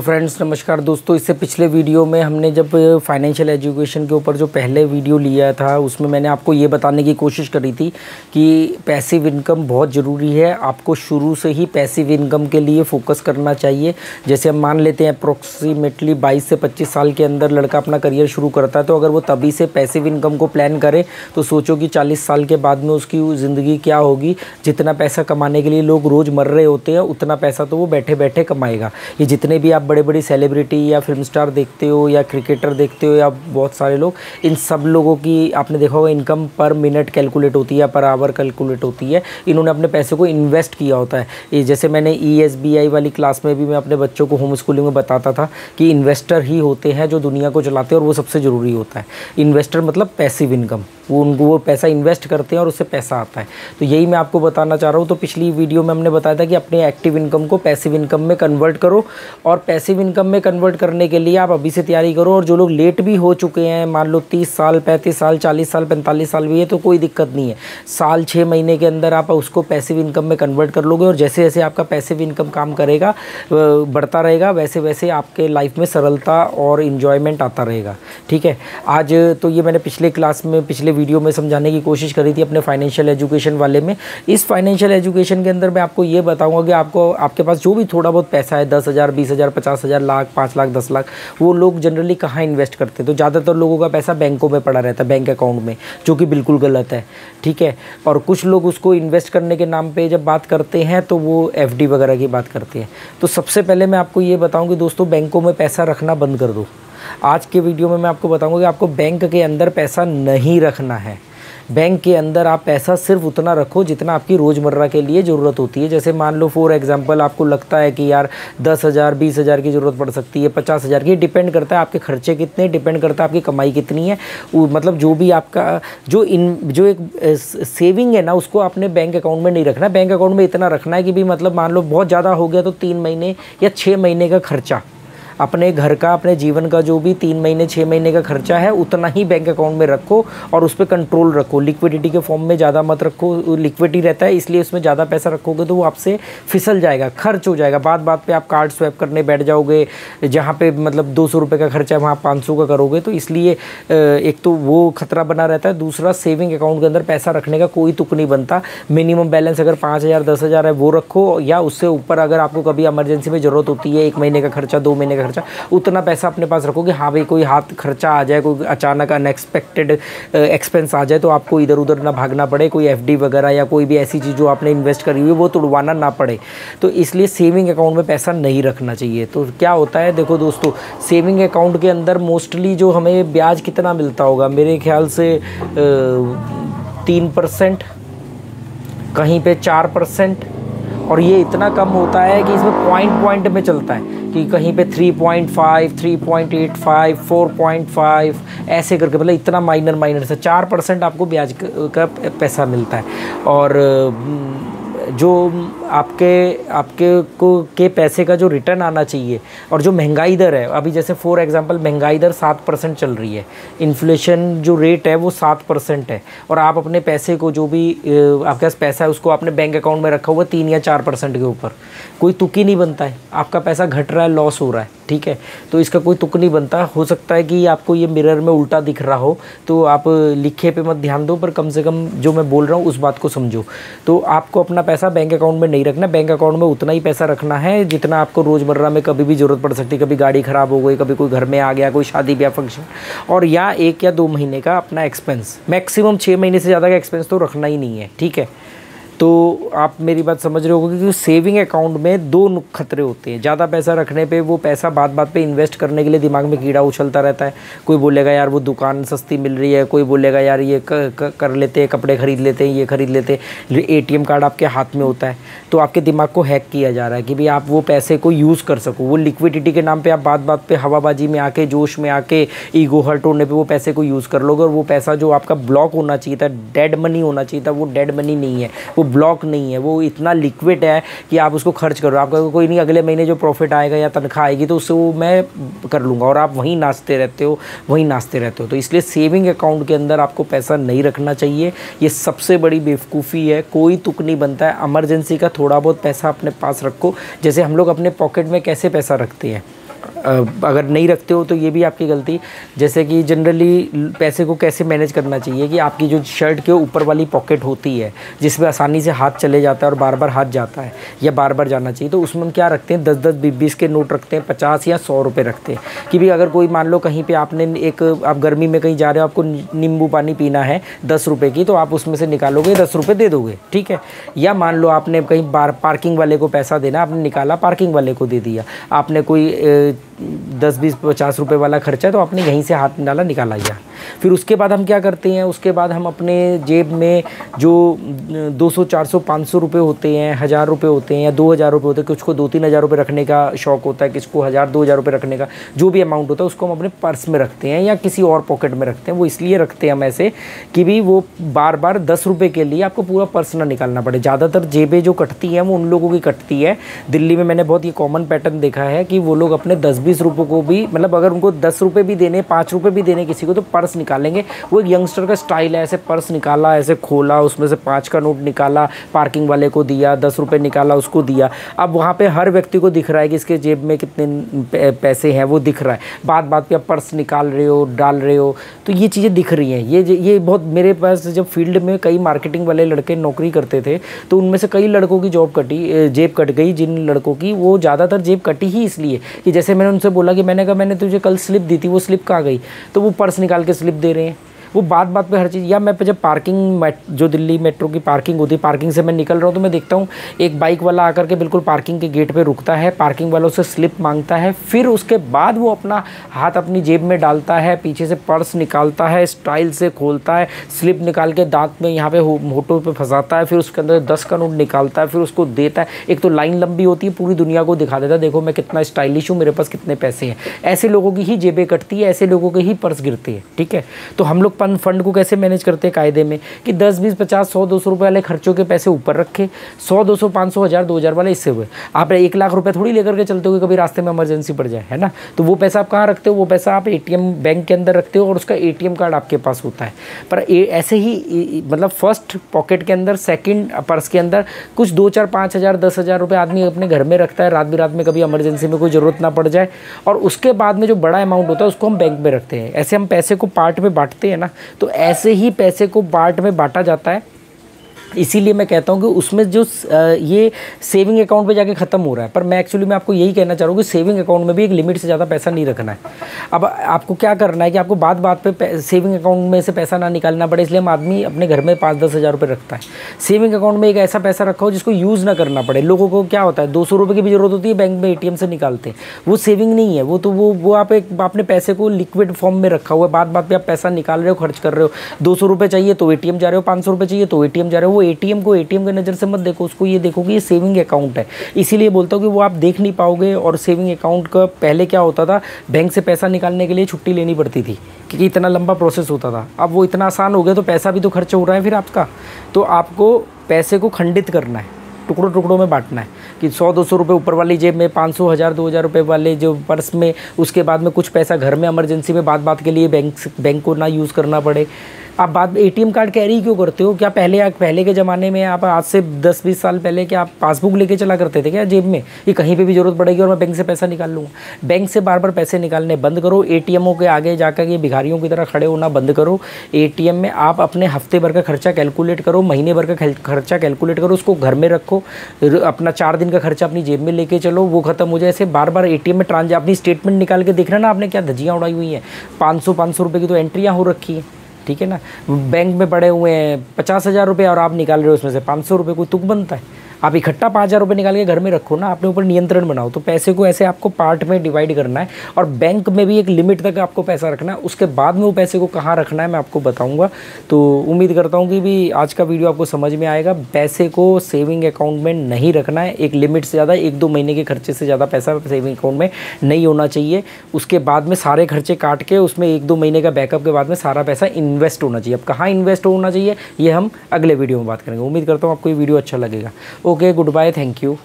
Friends, नमस्कार दोस्तों। इससे पिछले वीडियो में हमने जब फाइनेंशियल एजुकेशन के ऊपर जो पहले वीडियो लिया था उसमें मैंने आपको ये बताने की कोशिश करी थी कि पैसिव इनकम बहुत ज़रूरी है। आपको शुरू से ही पैसिव इनकम के लिए फोकस करना चाहिए। जैसे हम मान लेते हैं अप्रोक्सीमेटली 22 से 25 साल के अंदर लड़का अपना करियर शुरू करता है, तो अगर वो तभी से पैसिव इनकम को प्लान करे तो सोचो कि 40 साल के बाद में उसकी ज़िंदगी क्या होगी। जितना पैसा कमाने के लिए लोग रोज़ मर रहे होते हैं उतना पैसा तो वो बैठे बैठे कमाएगा। ये जितने भी आप बड़े बड़ी सेलिब्रिटी या फिल्म स्टार देखते हो या क्रिकेटर देखते हो या बहुत सारे लोग, इन सब लोगों की आपने देखा होगा इनकम पर मिनट कैलकुलेट होती है या पर आवर कैलकुलेट होती है। इन्होंने अपने पैसे को इन्वेस्ट किया होता है। ये जैसे मैंने ESBI वाली क्लास में भी मैं अपने बच्चों को होम स्कूलिंग में बताता था कि इन्वेस्टर ही होते हैं जो दुनिया को चलाते हैं, और वो सबसे ज़रूरी होता है। इन्वेस्टर मतलब पैसिव इनकम, वो पैसा इन्वेस्ट करते हैं और उससे पैसा आता है। तो यही मैं आपको बताना चाह रहा हूँ। तो पिछली वीडियो में हमने बताया था कि अपने एक्टिव इनकम को पैसिव इनकम में कन्वर्ट करो, और पैसिव इनकम में कन्वर्ट करने के लिए आप अभी से तैयारी करो। और जो लोग लेट भी हो चुके हैं, मान लो 30 साल, 35 साल, 40 साल, 45 साल भी है, तो कोई दिक्कत नहीं है। साल 6 महीने के अंदर आप उसको पैसिव इनकम में कन्वर्ट कर लोगे, और जैसे जैसे आपका पैसिव इनकम काम करेगा, बढ़ता रहेगा, वैसे वैसे आपके लाइफ में सरलता और इन्जॉयमेंट आता रहेगा। ठीक है। आज तो ये मैंने पिछले क्लास में, पिछले वीडियो में समझाने की कोशिश करी थी अपने फाइनेंशियल एजुकेशन वाले में। इस फाइनेंशियल एजुकेशन के अंदर मैं आपको ये बताऊंगा कि आपको, आपके पास जो भी थोड़ा बहुत पैसा है, 10,000, 20,000, 50,000, लाख, 5 लाख, 10 लाख, वो लोग जनरली कहाँ इन्वेस्ट करते हैं? तो ज़्यादातर लोगों का पैसा बैंकों में पड़ा रहता है, बैंक अकाउंट में, जो कि बिल्कुल गलत है। ठीक है। और कुछ लोग उसको इन्वेस्ट करने के नाम पे जब बात करते हैं तो वो FD वगैरह की बात करते हैं। तो सबसे पहले मैं आपको ये बताऊँ कि दोस्तों, बैंकों में पैसा रखना बंद कर दो। आज के वीडियो में मैं आपको बताऊंगा कि आपको बैंक के अंदर पैसा नहीं रखना है। बैंक के अंदर आप पैसा सिर्फ उतना रखो जितना आपकी रोज़मर्रा के लिए ज़रूरत होती है। जैसे मान लो फॉर एग्जांपल आपको लगता है कि यार 10,000, 20,000 की ज़रूरत पड़ सकती है, 50,000 की, डिपेंड करता है आपके खर्चे कितने, डिपेंड करता है आपकी कमाई कितनी है। मतलब जो भी आपका जो एक सेविंग है ना, उसको आपने बैंक अकाउंट में नहीं रखना। बैंक अकाउंट में इतना रखना है कि भी मतलब मान लो बहुत ज़्यादा हो गया तो 3 महीने या 6 महीने का खर्चा, अपने घर का, अपने जीवन का जो भी 3 महीने 6 महीने का खर्चा है उतना ही बैंक अकाउंट में रखो, और उस पर कंट्रोल रखो। लिक्विडिटी के फॉर्म में ज़्यादा मत रखो। लिक्विडिटी रहता है इसलिए उसमें ज़्यादा पैसा रखोगे तो वो आपसे फिसल जाएगा, खर्च हो जाएगा। बात बात पे आप कार्ड स्वैप करने बैठ जाओगे, जहाँ पे मतलब 200 रुपये का खर्चा है वहाँ 500 का करोगे। तो इसलिए एक तो वो खतरा बना रहता है, दूसरा सेविंग अकाउंट के अंदर पैसा रखने का कोई तुक नहीं बनता। मिनिमम बैलेंस अगर 5,000, 10,000 है वो रखो, या उससे ऊपर अगर आपको कभी इमरजेंसी में ज़रूरत होती है, 1 महीने का खर्चा, 2 महीने का खर्चा, उतना पैसा अपने पास रखो कि हाँ भाई कोई हाथ खर्चा आ जाए, कोई अचानक अनएक्सपेक्टेड एक्सपेंस आ जाए तो आपको इधर उधर ना भागना पड़े, कोई FD वगैरह या कोई भी ऐसी चीज़ जो आपने इन्वेस्ट करी हुई है वो तुड़वाना ना पड़े। तो इसलिए सेविंग अकाउंट में पैसा नहीं रखना चाहिए। तो क्या होता है, देखो दोस्तों, सेविंग अकाउंट के अंदर मोस्टली जो हमें ब्याज कितना मिलता होगा, मेरे ख्याल से 3%, कहीं पे 4%, और ये इतना कम होता है कि इसमें पॉइंट में चलता है कि कहीं पे 3.5, 3.85, 4.5 ऐसे करके, मतलब इतना माइनर से 4% आपको ब्याज का पैसा मिलता है। और जो आपके पैसे का जो रिटर्न आना चाहिए, और जो महंगाई दर है, अभी जैसे फॉर एग्जांपल महंगाई दर 7% चल रही है, इन्फ्लेशन जो रेट है वो 7% है, और आप अपने पैसे को, जो भी आपके पास पैसा है उसको आपने बैंक अकाउंट में रखा हुआ 3 या 4% के ऊपर, कोई तुक ही नहीं बनता है। आपका पैसा घट रहा है, लॉस हो रहा है। ठीक है। तो इसका कोई तुक नहीं बनता। हो सकता है कि आपको ये मिरर में उल्टा दिख रहा हो, तो आप लिखे पे मत ध्यान दो, पर कम से कम जो मैं बोल रहा हूँ उस बात को समझो। तो आपको अपना पैसा बैंक अकाउंट में नहीं रखना। बैंक अकाउंट में उतना ही पैसा रखना है जितना आपको रोज़मर्रा में कभी भी ज़रूरत पड़ सकती है। कभी गाड़ी ख़राब हो गई, कभी कोई घर में आ गया, कोई शादी ब्याह फंक्शन, और या 1 या 2 महीने का अपना एक्सपेंस। मैक्सिमम 6 महीने से ज़्यादा का एक्सपेंस तो रखना ही नहीं है। ठीक है। तो आप मेरी बात समझ रहे होगे कि सेविंग अकाउंट में 2 खतरे होते हैं। ज़्यादा पैसा रखने पे वो पैसा बात पे इन्वेस्ट करने के लिए दिमाग में कीड़ा उछलता रहता है। कोई बोलेगा यार वो दुकान सस्ती मिल रही है, कोई बोलेगा यार ये कर लेते हैं, कपड़े खरीद लेते हैं, ये खरीद लेते हैं। ATM कार्ड आपके हाथ में होता है, तो आपके दिमाग को हैक किया जा रहा है कि भाई आप वो पैसे को यूज़ कर सको। वो लिक्विडिटी के नाम पर आप बात पे हवाबाजी में आके, जोश में आके, ईगो हर्ट होने पर वो पैसे को यूज़ कर लोगे, और वो पैसा जो आपका ब्लॉक होना चाहिए था, डेड मनी होना चाहिए था, वो डेड मनी नहीं है, वो ब्लॉक नहीं है, वो इतना लिक्विड है कि आप उसको खर्च करो। आपका कोई नहीं, अगले महीने जो प्रॉफिट आएगा या तनख्वाह आएगी तो उससे वो मैं कर लूँगा, और आप वहीं नाचते रहते हो। तो इसलिए सेविंग अकाउंट के अंदर आपको पैसा नहीं रखना चाहिए। ये सबसे बड़ी बेवकूफ़ी है, कोई तुक नहीं बनता है। इमरजेंसी का थोड़ा बहुत पैसा अपने पास रखो। जैसे हम लोग अपने पॉकेट में कैसे पैसा रखते हैं, अगर नहीं रखते हो तो ये भी आपकी गलती। जैसे कि जनरली पैसे को कैसे मैनेज करना चाहिए कि आपकी जो शर्ट के ऊपर वाली पॉकेट होती है जिसमें आसानी से हाथ चले जाता है और बार बार हाथ जाता है या बार बार जाना चाहिए, तो उसमें हम क्या रखते हैं 10-10 20-20 के नोट रखते हैं, 50 या 100 रुपये रखते हैं कि भाई अगर कोई मान लो कहीं पे आपने आप गर्मी में कहीं जा रहे हो, आपको नींबू पानी पीना है 10 रुपये की, तो आप उसमें से निकालोगे 10 रुपये दे दोगे, ठीक है। या मान लो आपने कहीं पार्किंग वाले को पैसा देना, आपने निकाला पार्किंग वाले को दे दिया, आपने कोई 10-20-50 रुपये वाला खर्चा है तो आपने यहीं से हाथ डाला निकाला गया। फिर उसके बाद हम क्या करते हैं, उसके बाद हम अपने जेब में जो 200-400-500 रुपये होते हैं, 1000 रुपये होते हैं या 2000 रुपये होते हैं, कुछ को 2-3 हज़ार रुपये रखने का शौक़ होता है, किसको 1000-2000 रुपये रखने का, जो भी अमाउंट होता है उसको हम अपने पर्स में रखते हैं या किसी और पॉकेट में रखते हैं। वो इसलिए रखते हैं हम ऐसे कि भी वो बार बार 10 रुपये के लिए आपको पूरा पर्स ना निकालना पड़े। ज़्यादातर जेबें जो कटती हैं वो उन लोगों की कटती है। दिल्ली में मैंने बहुत ये कॉमन पैटर्न देखा है कि वो लोग अपने 10-20 रुपये को भी, मतलब अगर उनको 10 रुपये भी देने, 5 रुपये भी देने किसी को, तो पर्स निकालेंगे। वो एक यंगस्टर का स्टाइल है, ऐसे पर्स निकाला, ऐसे खोला, उसमें से 5 का नोट निकाला, पार्किंग वाले को दिया, 10 रुपये निकाला उसको दिया। अब वहाँ पे हर व्यक्ति को दिख रहा है कि इसके जेब में कितने पैसे हैं, वो दिख रहा है। बात बात पे आप पर्स निकाल रहे हो, डाल रहे हो, तो ये चीज़ें दिख रही हैं। ये बहुत, मेरे पास जब फील्ड में कई मार्केटिंग वाले लड़के नौकरी करते थे तो उनमें से कई लड़कों की जेब कट गई। जिन लड़कों की, वो ज़्यादातर जेब कटी ही इसलिए कि जैसे मैंने उनसे बोला कि मैंने तुझे कल स्लिप दी थी, वो स्लिप कहाँ गई, तो वो पर्स निकाल के स्लिप दे रहे हैं। वो बात बात पे हर चीज़। या मैं जब जो दिल्ली मेट्रो की पार्किंग होती है, पार्किंग से मैं निकल रहा हूँ तो मैं देखता हूँ एक बाइक वाला आकर के बिल्कुल पार्किंग के गेट पे रुकता है, पार्किंग वालों से स्लिप मांगता है, फिर उसके बाद वो अपना हाथ अपनी जेब में डालता है, पीछे से पर्स निकालता है, स्टाइल से खोलता है, स्लिप निकाल के दांत में यहाँ पे होठों पे फंसाता है, फिर उसके अंदर 10 का नोट निकालता है, फिर उसको देता है। एक तो लाइन लंबी होती है, पूरी दुनिया को दिखा देता है, देखो मैं कितना स्टाइलिश हूँ, मेरे पास कितने पैसे हैं। ऐसे लोगों की ही जेबें कटती है, ऐसे लोगों के ही पर्स गिरते हैं, ठीक है। तो हम लोग फंड को कैसे मैनेज करते हैं कायदे में कि 10, 20, 50, 100, 200 रुपये वाले खर्चों के पैसे ऊपर रखे, 100, 200, 500, 1000, 2000 वाले इससे हुए। आप 1 लाख रुपए थोड़ी लेकर के चलते हो, कभी रास्ते में इमरजेंसी पड़ जाए, है ना। तो वो पैसा आप कहाँ रखते हो, वो पैसा आप ATM बैंक के अंदर रखते हो और उसका ATM कार्ड आपके पास होता है। पर ऐसे ही मतलब फर्स्ट पॉकेट के अंदर, सेकंड पर्स के अंदर कुछ 2, 4, 5 हज़ार 10 हज़ार रुपये आदमी अपने घर में रखता है, रात में कभी इमरजेंसी में कोई ज़रूरत ना पड़ जाए। और उसके बाद में जो बड़ा अमाउंट होता है उसको हम बैंक में रखते हैं। ऐसे हम पैसे को पार्ट में बांटते हैं ना, तो ऐसे ही पैसे को पार्ट में बांटा जाता है। इसीलिए मैं कहता हूँ कि उसमें जो ये सेविंग अकाउंट पे जाके ख़त्म हो रहा है। पर मैं एक्चुअली मैं आपको यही कहना चाह रहा हूँ कि सेविंग अकाउंट में भी एक लिमिट से ज़्यादा पैसा नहीं रखना है। अब आपको क्या करना है कि आपको बात बात पे सेविंग अकाउंट में से पैसा ना निकालना पड़े, इसलिए हम आदमी अपने घर में 5-10 हज़ार रुपये रखता है। सेविंग अकाउंट में एक ऐसा पैसा रखा हो जिसको यूज़ ना करना पड़े। लोगों को क्या होता है, 200 रुपये की भी ज़रूरत होती है, बैंक में ATM से निकालते हैं, वो सेविंग नहीं है। वो तो वो आप अपने पैसे को लिक्विड फॉर्म में रखा हुआ है, बात बात पे आप पैसा निकाल रहे हो, खर्च कर रहे हो। 200 रुपये चाहिए तो ATM जा रहे हो, 500 रुपये चाहिए तो ATM जा रहे हो। वो ATM को ATM की नज़र से मत देखो, उसको ये देखो कि ये सेविंग अकाउंट है। इसीलिए बोलता हूँ कि वो आप देख नहीं पाओगे। और सेविंग अकाउंट का पहले क्या होता था, बैंक से पैसा निकालने के लिए छुट्टी लेनी पड़ती थी क्योंकि इतना लंबा प्रोसेस होता था। अब वो इतना आसान हो गया तो पैसा भी तो खर्च हो रहा है फिर आपका। तो आपको पैसे को खंडित करना है, टुकड़ों टुकड़ों में बांटना है कि 100-200 रुपये ऊपर वाली जेब में, 500, 1000, 2000 रुपये वाले जो पर्स में, उसके बाद में कुछ पैसा घर में इमरजेंसी में बात के लिए बैंक को ना यूज़ करना पड़े। आप ATM कार्ड कैरी क्यों करते हो? क्या पहले के ज़माने में आप आज से 10-20 साल पहले क्या आप पासबुक लेके चला करते थे क्या जेब में, कि कहीं पे भी ज़रूरत पड़ेगी और मैं बैंक से पैसा निकाल लूँगा? बैंक से बार बार पैसे निकालने बंद करो। ATMों के आगे जाकर के भिखारियों की तरह खड़े होना बंद करो। ATM में आप अपने हफ्ते भर का खर्चा कैलकुलेट करो, महीने भर का खर्चा कैलकुलेट करो, उसको घर में रखो। अपना 4 दिन का खर्चा अपनी जेब में लेके चलो, वो खत्म हो जाए। ऐसे बार बार ATM में अपनी स्टेटमेंट निकाल के देखना ना आपने क्या धज्जियाँ उड़ाई हुई हैं। 500 रुपये की तो एंट्रियाँ हो रखी हैं, ठीक है ना। बैंक में पड़े हुए हैं 50,000 रुपये और आप निकाल रहे हो उसमें से 500 रुपये, कोई तुक बनता है? आप इकट्ठा 5,000 रुपये निकाल के घर में रखो ना, अपने ऊपर नियंत्रण बनाओ। तो पैसे को ऐसे आपको पार्ट में डिवाइड करना है और बैंक में भी एक लिमिट तक आपको पैसा रखना है। उसके बाद में वो पैसे को कहाँ रखना है मैं आपको बताऊंगा। तो उम्मीद करता हूँ कि भी आज का वीडियो आपको समझ में आएगा। पैसे को सेविंग अकाउंट में नहीं रखना है, एक लिमिट से ज़्यादा, 1-2 महीने के खर्चे से ज़्यादा पैसा सेविंग अकाउंट में नहीं होना चाहिए। उसके बाद में सारे खर्चे काट के उसमें 1-2 महीने का बैकअप के बाद में सारा पैसा इन्वेस्ट होना चाहिए। अब कहाँ इन्वेस्ट होना चाहिए ये हम अगले वीडियो में बात करेंगे। उम्मीद करता हूँ आपको ये वीडियो अच्छा लगेगा। Okay, goodbye, thank you.